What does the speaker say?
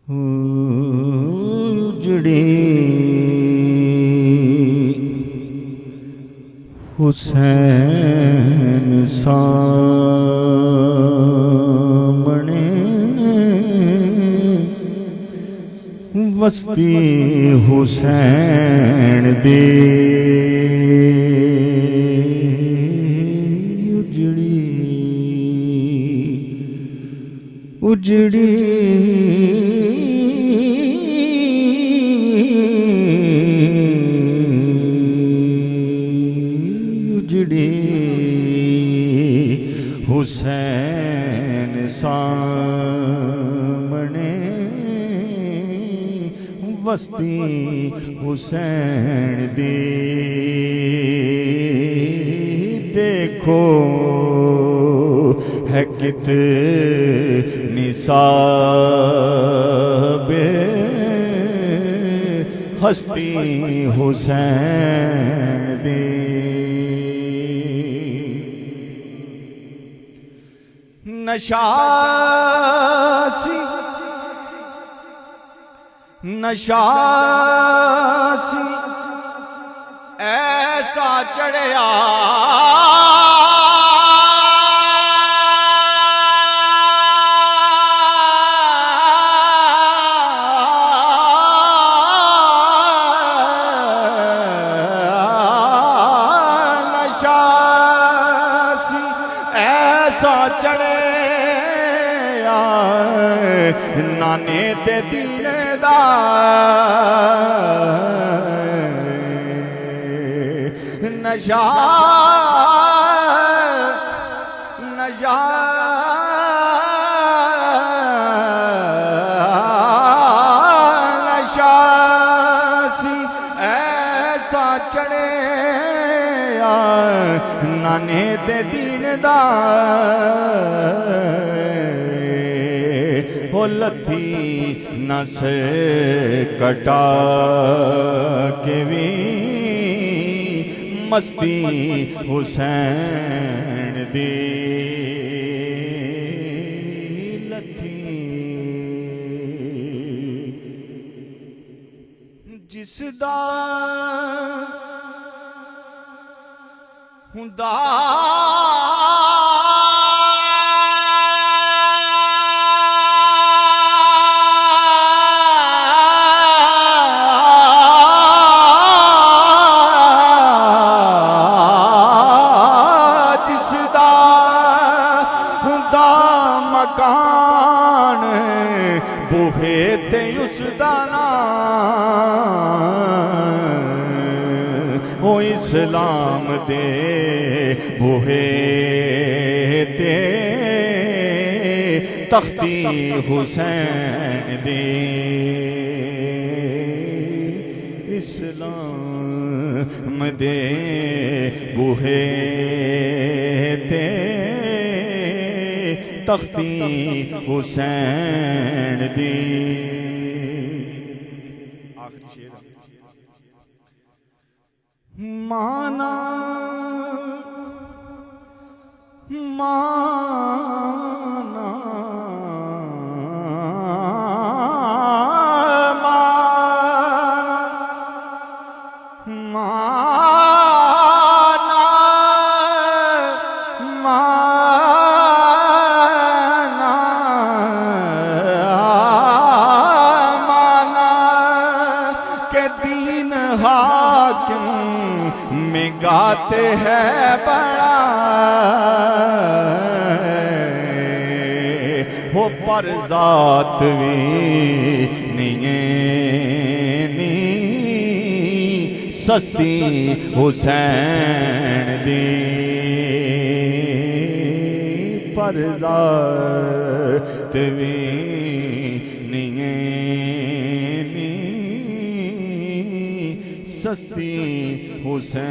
उजड़ी हुसैन सामने वस्ती हुसैन दे उजड़ी उजड़ी हुसैन सामने वस्ती हुसैन दी देखो है कितनी साबे हस्ती हुसैन दी नशासी नशासी ऐसा चढ़या चढ़े नाने ते दीने दा नशा नशा नशासी ऐसा चढ़े नाने ते दीन दा हो लथी नस कटा के भी मस्ती हुसैन दी लथी जिसदा हुंदा जिसदा हुंदा मकान बूहे ते उसदा ओ इस्लाम दे बूहे ते तख्ती हुसैन दे इस्लाम दे बूहे ते तख्ती हुसैन दी माना माना माना माना माना के दीन हाकिम में गाते हैं बड़ा हो पर जात भी नहीं सस्ती हुसैन दी पर जात भी नहीं सस्ती हुसैन